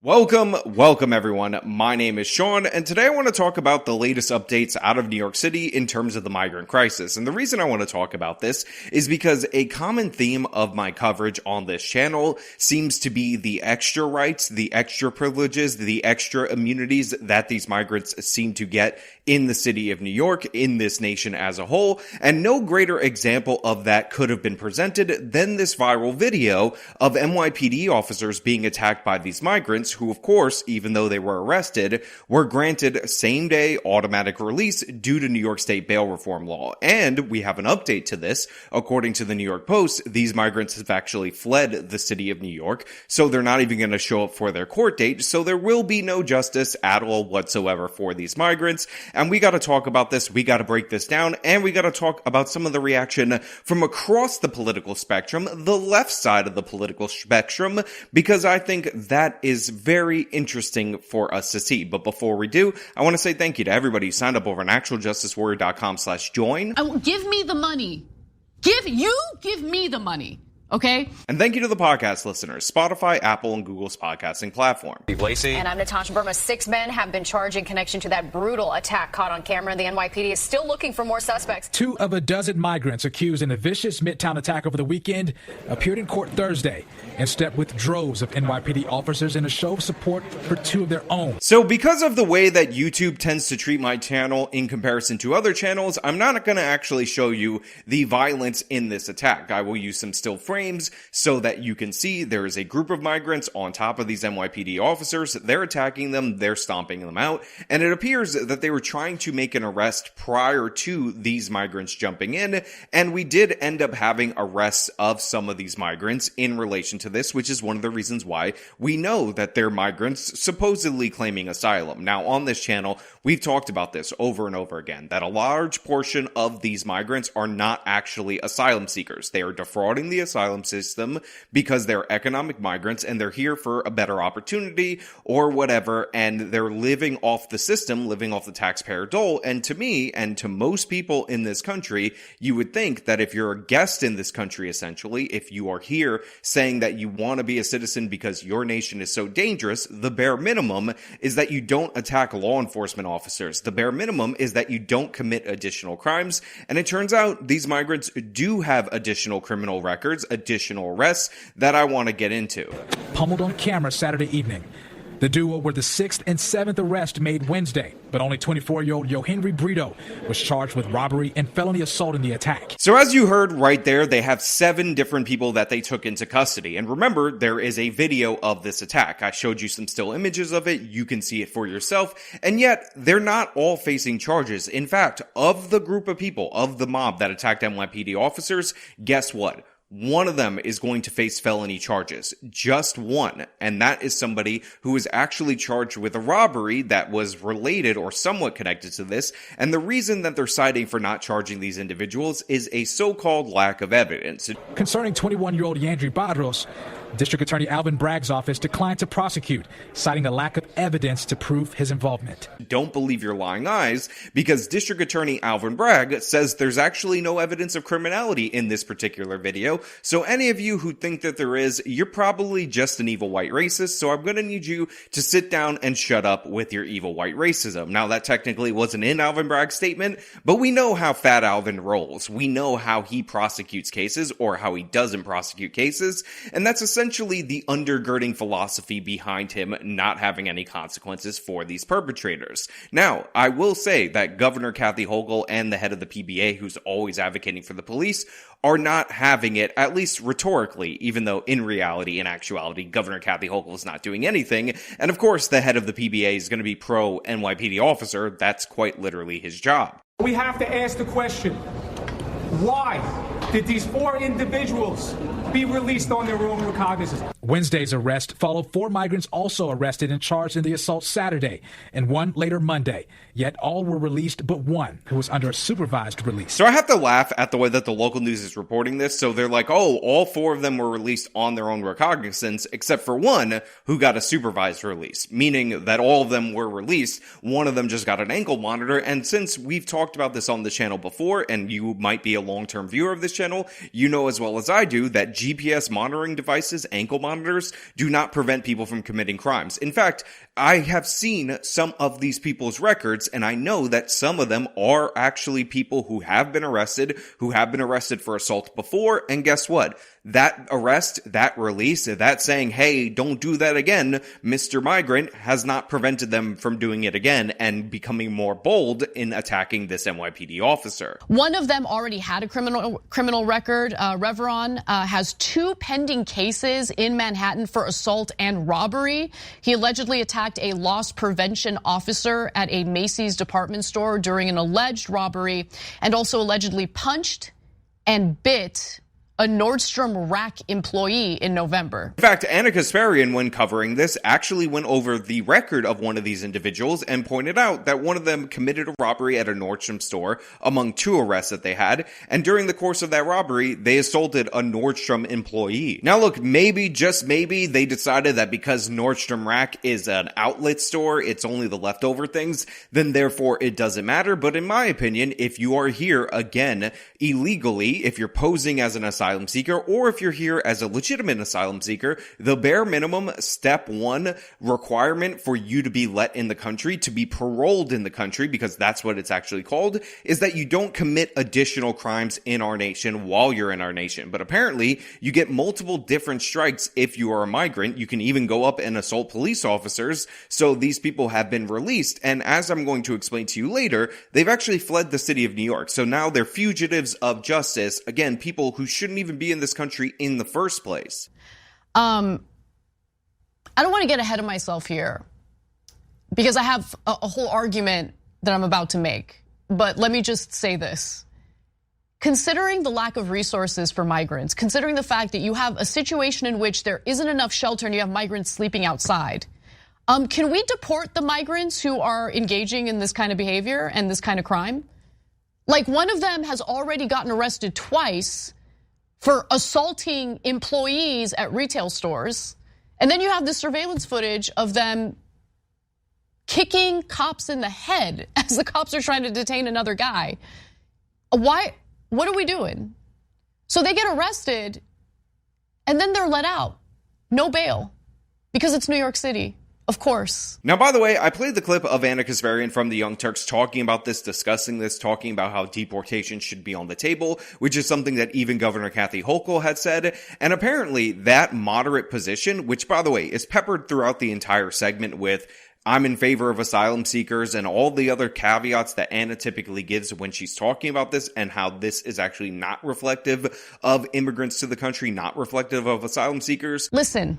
Welcome everyone. My name is Sean, and today I want to talk about the latest updates out of New York City in terms of the migrant crisis. And the reason I want to talk about this is because a common theme of my coverage on this channel seems to be the extra rights, the extra privileges, the extra immunities that these migrants seem to get in the city of New York, in this nation as a whole. And no greater example of that could have been presented than this viral video of NYPD officers being attacked by these migrants who, of course, even though they were arrested, were granted same-day automatic release due to New York State bail reform law. And we have an update to this. According to the New York Post, these migrants have actually fled the city of New York, so they're not even going to show up for their court date, so there will be no justice at all whatsoever for these migrants. And we got to talk about this, we got to break this down, and we got to talk about some of the reaction from across the political spectrum, the left side of the political spectrum, because I think that is very interesting for us to see. But before we do, I want to say thank you to everybody who signed up over on actualjusticewarrior.com/join. Give me the money. Give me the money. Okay. And thank you to the podcast listeners, Spotify, Apple, and Google's podcasting platform. And I'm Natasha Burma. 6 men have been charged in connection to that brutal attack caught on camera. The NYPD is still looking for more suspects. 2 of a dozen migrants accused in a vicious Midtown attack over the weekend appeared in court Thursday and stepped with droves of NYPD officers in a show of support for 2 of their own. So because of the way that YouTube tends to treat my channel in comparison to other channels, I'm not going to actually show you the violence in this attack. I will use some still frames so that you can see there is a group of migrants on top of these NYPD officers. They're attacking them, they're stomping them out, and it appears that they were trying to make an arrest prior to these migrants jumping in, and we did end up having arrests of some of these migrants in relation to this, which is one of the reasons why we know that they're migrants supposedly claiming asylum. Now, on this channel, we've talked about this over and over again, that a large portion of these migrants are not actually asylum seekers. They are defrauding the asylum system because they're economic migrants and they're here for a better opportunity or whatever, and they're living off the system, living off the taxpayer dole. And to me, and to most people in this country, you would think that if you're a guest in this country, essentially, if you are here saying that you want to be a citizen because your nation is so dangerous, the bare minimum is that you don't attack law enforcement officers. The bare minimum is that you don't commit additional crimes. And it turns out these migrants do have additional criminal records, additional arrests that I want to get into. Pummeled on camera Saturday evening. The duo were the 6th and 7th arrest made Wednesday, but only 24-year-old Yohenry Brito was charged with robbery and felony assault in the attack. So as you heard right there, they have 7 different people that they took into custody. And remember, there is a video of this attack. I showed you some still images of it. You can see it for yourself. And yet, they're not all facing charges. In fact, of the group of people, of the mob that attacked NYPD officers, guess what? One of them is going to face felony charges. Just one. And that is somebody who is actually charged with a robbery that was related or somewhat connected to this. And the reason that they're citing for not charging these individuals is a so-called lack of evidence. Concerning 21-year-old Yandri Badros, District Attorney Alvin Bragg's office declined to prosecute, citing a lack of evidence to prove his involvement. Don't believe your lying eyes, because District Attorney Alvin Bragg says there's actually no evidence of criminality in this particular video. So any of you who think that there is, you're probably just an evil white racist. So I'm going to need you to sit down and shut up with your evil white racism. Now, that technically wasn't in Alvin Bragg's statement, but we know how Fat Alvin rolls. We know how he prosecutes cases or how he doesn't prosecute cases. And that's essentially the undergirding philosophy behind him not having any consequences for these perpetrators. Now, I will say that Governor Kathy Hochul and the head of the PBA, who's always advocating for the police, are not having it, at least rhetorically, even though in reality, in actuality, Governor Kathy Hochul is not doing anything. And of course, the head of the PBA is going to be pro-NYPD officer. That's quite literally his job. We have to ask the question, why did these 4 individuals be released on their own recognizance? Wednesday's arrest followed 4 migrants also arrested and charged in the assault Saturday, and 1 later Monday. Yet all were released but 1, who was under a supervised release. So I have to laugh at the way that the local news is reporting this. So they're like, oh, all 4 of them were released on their own recognizance, except for 1 who got a supervised release, meaning that all of them were released. 1 of them just got an ankle monitor. And since we've talked about this on the channel before, and you might be a long-term viewer of this channel, you know as well as I do that GPS monitoring devices, ankle monitoring monitors do not prevent people from committing crimes. In fact, I have seen some of these people's records, and I know that some of them are actually people who have been arrested for assault before, and guess what? That arrest, that release, that saying, hey, don't do that again, Mr. Migrant, has not prevented them from doing it again and becoming more bold in attacking this NYPD officer. One of them already had a criminal record. Reveron has 2 pending cases in Manhattan for assault and robbery. He allegedly attacked a loss prevention officer at a Macy's department store during an alleged robbery, and also allegedly punched and bit a Nordstrom Rack employee in November. In fact, Anna Kasparian, when covering this, actually went over the record of one of these individuals and pointed out that one of them committed a robbery at a Nordstrom store among 2 arrests that they had, and during the course of that robbery, they assaulted a Nordstrom employee. Now look, maybe, just maybe, they decided that because Nordstrom Rack is an outlet store, it's only the leftover things, then therefore it doesn't matter. But in my opinion, if you are here, again, illegally, if you're posing as an asylum seeker, or if you're here as a legitimate asylum seeker, the bare minimum step 1 requirement for you to be let in the country, to be paroled in the country, because that's what it's actually called, is that you don't commit additional crimes in our nation while you're in our nation. But apparently, you get multiple different strikes if you are a migrant. You can even go up and assault police officers. So these people have been released, and as I'm going to explain to you later, they've actually fled the city of New York. So now they're fugitives of justice. Again, people who shouldn't even be in this country in the first place. I don't want to get ahead of myself here because I have a whole argument that I'm about to make. But let me just say this. Considering the lack of resources for migrants, considering the fact that you have a situation in which there isn't enough shelter and you have migrants sleeping outside, can we deport the migrants who are engaging in this kind of behavior and this kind of crime? Like, one of them has already gotten arrested twice for assaulting employees at retail stores. And then you have the surveillance footage of them kicking cops in the head as the cops are trying to detain another guy. Why? What are we doing? So they get arrested and then they're let out. No bail, because it's New York City. Of course. Now, by the way, I played the clip of Anna Kasparian from the Young Turks talking about this, discussing this, talking about how deportation should be on the table, which is something that even Governor Kathy Hochul had said. And apparently that moderate position, which by the way is peppered throughout the entire segment with I'm in favor of asylum seekers and all the other caveats that Anna typically gives when she's talking about this, and how this is actually not reflective of immigrants to the country, not reflective of asylum seekers. Listen.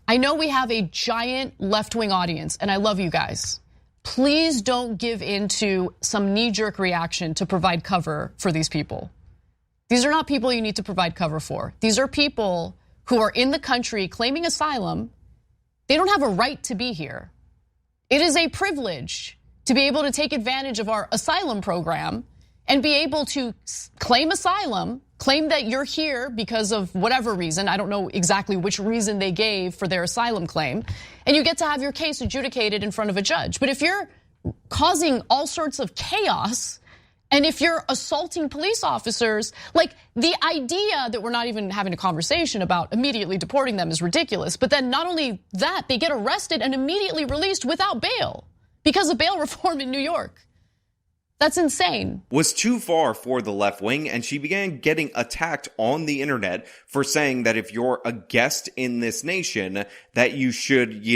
I know we have a giant left-wing audience, and I love you guys. Please don't give in to some knee-jerk reaction to provide cover for these people. These are not people you need to provide cover for. These are people who are in the country claiming asylum. They don't have a right to be here. It is a privilege to be able to take advantage of our asylum program and be able to claim asylum, claim that you're here because of whatever reason. I don't know exactly which reason they gave for their asylum claim. And you get to have your case adjudicated in front of a judge. But if you're causing all sorts of chaos, and if you're assaulting police officers, like, the idea that we're not even having a conversation about immediately deporting them is ridiculous. But then not only that, they get arrested and immediately released without bail because of bail reform in New York. That's insane. Was too far for the left wing, and she began getting attacked on the internet for saying that if you're a guest in this nation, that you should,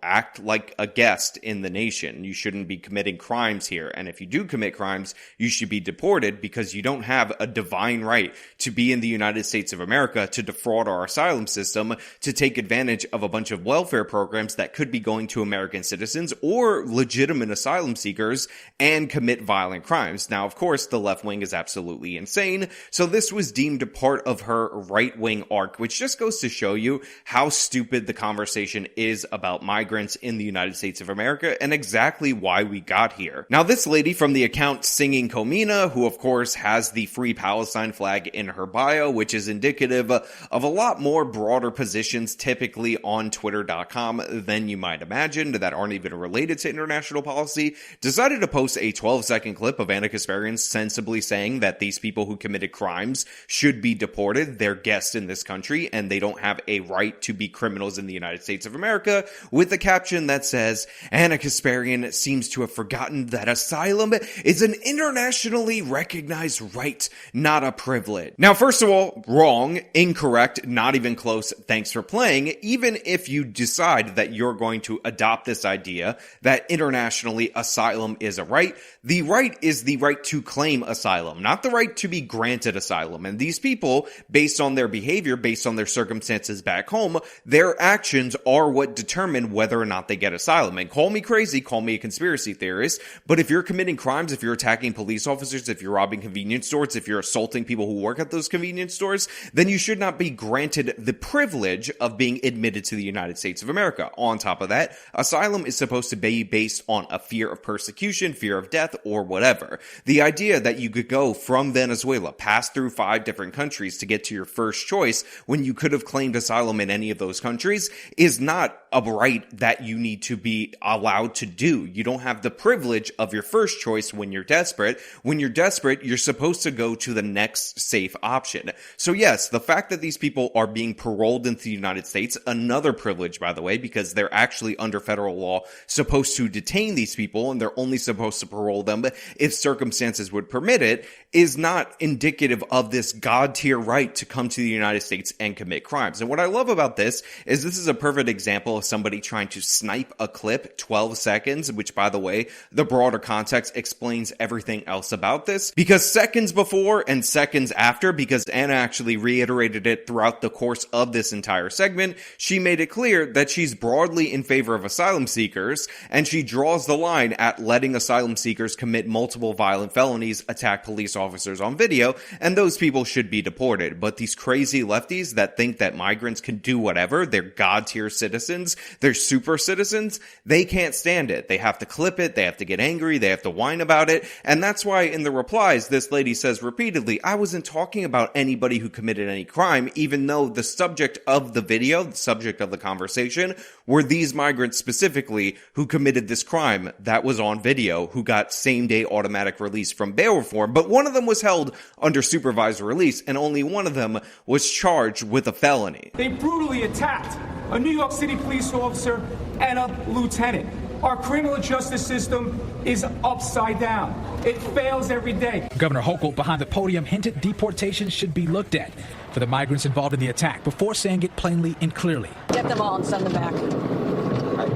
act like a guest in the nation. You shouldn't be committing crimes here. And if you do commit crimes, you should be deported because you don't have a divine right to be in the United States of America, to defraud our asylum system, to take advantage of a bunch of welfare programs that could be going to American citizens or legitimate asylum seekers and commit violent crimes. Now, of course, the left wing is absolutely insane. So this was deemed a part of her right-wing arc, which just goes to show you how stupid the conversation is about migrants in the United States of America and exactly why we got here. Now, this lady from the account Singing Comina, who of course has the Free Palestine flag in her bio, which is indicative of a lot more broader positions typically on Twitter.com than you might imagine that aren't even related to international policy, decided to post a 12-second 30-second clip of Anna Kasparian sensibly saying that these people who committed crimes should be deported. They're guests in this country and they don't have a right to be criminals in the United States of America, with a caption that says, Anna Kasparian seems to have forgotten that asylum is an internationally recognized right, not a privilege. Now, first of all, wrong, incorrect, not even close, thanks for playing. Even if you decide that you're going to adopt this idea that internationally asylum is a right, the right is the right to claim asylum, not the right to be granted asylum. And these people, based on their behavior, based on their circumstances back home, their actions are what determine whether or not they get asylum. And call me crazy, call me a conspiracy theorist, but if you're committing crimes, if you're attacking police officers, if you're robbing convenience stores, if you're assaulting people who work at those convenience stores, then you should not be granted the privilege of being admitted to the United States of America. On top of that, asylum is supposed to be based on a fear of persecution, fear of death, or whatever. The idea that you could go from Venezuela, pass through 5 different countries to get to your first choice when you could have claimed asylum in any of those countries is not a right that you need to be allowed to do. You don't have the privilege of your first choice when you're desperate. When you're desperate, you're supposed to go to the next safe option. So yes, the fact that these people are being paroled into the United States, another privilege, by the way, because they're actually under federal law supposed to detain these people and they're only supposed to parole them if circumstances would permit it, is not indicative of this god-tier right to come to the United States and commit crimes. And what I love about this is a perfect example of somebody trying to snipe a clip 12 seconds, which, by the way, the broader context explains everything else about this, because seconds before and seconds after, because Anna actually reiterated it throughout the course of this entire segment, she made it clear that she's broadly in favor of asylum seekers, and she draws the line at letting asylum seekers commit multiple violent felonies, attack police officers on video, and those people should be deported. But these crazy lefties that think that migrants can do whatever, they're god-tier citizens, they're super citizens, they can't stand it. They have to clip it, they have to get angry, they have to whine about it, and that's why in the replies, this lady says repeatedly, I wasn't talking about anybody who committed any crime, even though the subject of the video, the subject of the conversation, were these migrants specifically who committed this crime that was on video, who got same-day automatic release from bail reform, but one of them was held under supervised release, and only one of them was charged with a felony. They brutally attacked a New York City police officer and a lieutenant. Our criminal justice system is upside down. It fails every day. Governor Hochul behind the podium hinted deportation should be looked at for the migrants involved in the attack before saying it plainly and clearly. Get them all and send them back.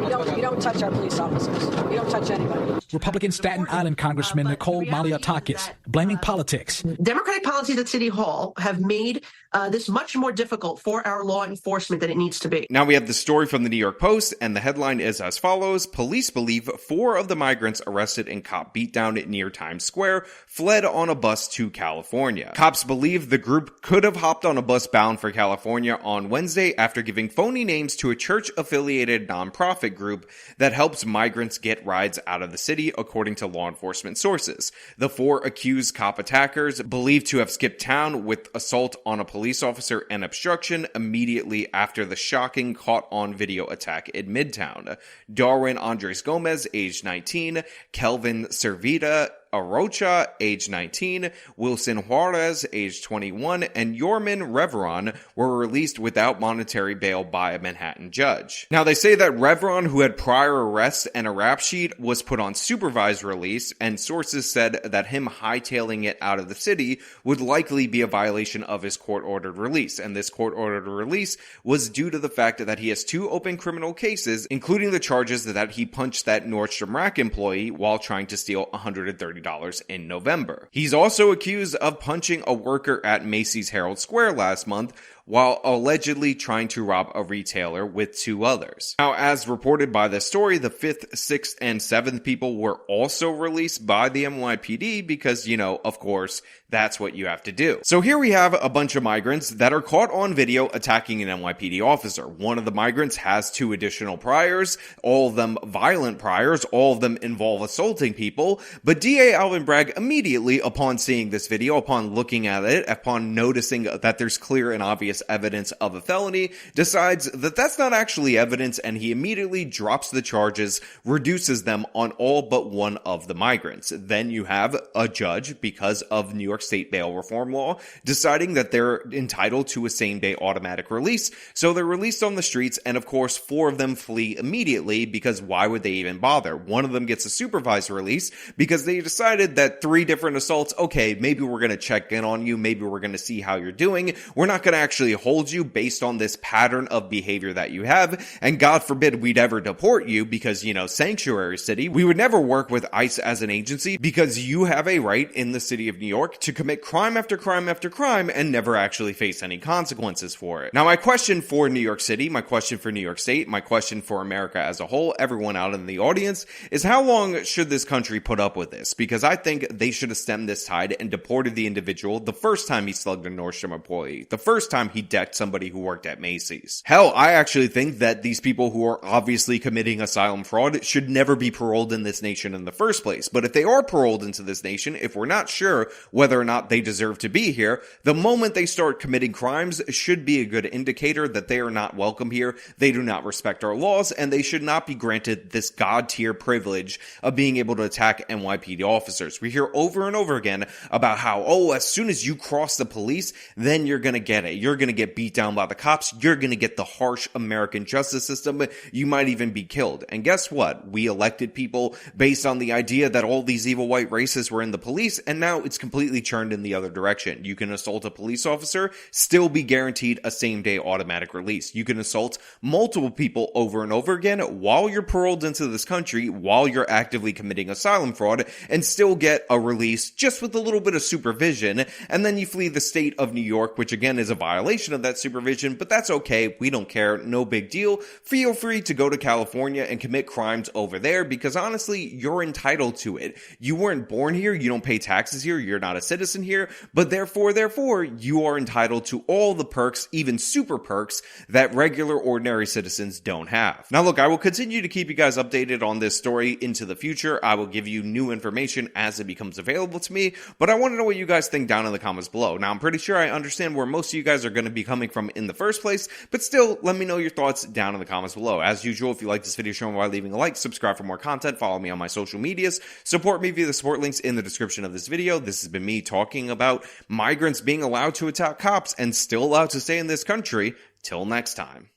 You don't touch our police officers. You don't touch anybody. Republican Staten Island Congressman Nicole Maliotakis blaming politics. Democratic policies at City Hall have made this much more difficult for our law enforcement than it needs to be. Now we have the story from the New York Post, and the headline is as follows. Police believe 4 of the migrants arrested in cop beatdown near Times Square fled on a bus to California. Cops believe the group could have hopped on a bus bound for California on Wednesday after giving phony names to a church-affiliated nonprofit group that helps migrants get rides out of the city, according to law enforcement sources. The 4 accused cop attackers, believed to have skipped town with assault on a police officer and obstruction immediately after the shocking caught-on-video attack in Midtown. Darwin Andres Gomez, age 19, Kelvin Servita Arocha, age 19, Wilson Juarez, age 21, and Yorman Reveron were released without monetary bail by a Manhattan judge. Now, they say that Reveron, who had prior arrests and a rap sheet, was put on supervised release, and sources said that him hightailing it out of the city would likely be a violation of his court-ordered release, and this court-ordered release was due to the fact that he has 2 open criminal cases, including the charges that he punched that Nordstrom Rack employee while trying to steal $130 in November. He's also accused of punching a worker at Macy's Herald Square last month while allegedly trying to rob a retailer with 2 others. Now, as reported by this story, the 5th, 6th, and 7th people were also released by the NYPD because, of course, that's what you have to do. So here we have a bunch of migrants that are caught on video attacking an NYPD officer. One of the migrants has 2 additional priors, all of them violent priors, all of them involve assaulting people, but DA Alvin Bragg immediately, upon seeing this video, upon looking at it, upon noticing that there's clear and obvious obvious evidence of a felony, decides that that's not actually evidence, and he immediately drops the charges, reduces them on all but one of the migrants. Then you have a judge, because of New York State bail reform law, deciding that they're entitled to a same-day automatic release, so they're released on the streets, and of course 4 of them flee immediately, because why would they even bother? One of them gets a supervised release because they decided that 3 different assaults, okay, maybe we're going to check in on you, maybe we're going to see how you're doing, we're not going to actually hold you based on this pattern of behavior that you have, and God forbid we'd ever deport you because, sanctuary city, we would never work with ICE as an agency because you have a right in the city of New York to commit crime after crime after crime and never actually face any consequences for it. Now, my question for New York City, my question for New York State, my question for America as a whole, everyone out in the audience, is how long should this country put up with this? Because I think they should have stemmed this tide and deported the individual the first time he slugged a Nordstrom employee, the first time he decked somebody who worked at Macy's. Hell, I actually think that these people who are obviously committing asylum fraud should never be paroled in this nation in the first place. But if they are paroled into this nation, if we're not sure whether or not they deserve to be here, the moment they start committing crimes should be a good indicator that they are not welcome here, they do not respect our laws, and they should not be granted this god-tier privilege of being able to attack NYPD officers. We hear over and over again about how, as soon as you cross the police, then you're gonna get it. You're gonna get beat down by the cops. You're gonna get the harsh American justice system. You might even be killed. And guess what? We elected people based on the idea that all these evil white racists were in the police, and now it's completely turned in the other direction. You can assault a police officer, still be guaranteed a same-day automatic release. You can assault multiple people over and over again while you're paroled into this country, while you're actively committing asylum fraud, and still get a release just with a little bit of supervision, and then you flee the state of New York, which again is a violation of that supervision, but that's okay, we don't care, no big deal. Feel free to go to California and commit crimes over there, because honestly, you're entitled to it. You weren't born here, you don't pay taxes here, you're not a citizen here, but therefore, you are entitled to all the perks, even super perks, that regular ordinary citizens don't have. Now look, I will continue to keep you guys updated on this story into the future. I will give you new information as it becomes available to me, but I want to know what you guys think down in the comments below. Now, I'm pretty sure I understand where most of you guys are going to be coming from in the first place, but still, let me know your thoughts down in the comments below. As usual, if you like this video, show me by leaving a like, subscribe for more content, follow me on my social medias, support me via the support links in the description of this video. This has been me talking about migrants being allowed to attack cops and still allowed to stay in this country. Till next time.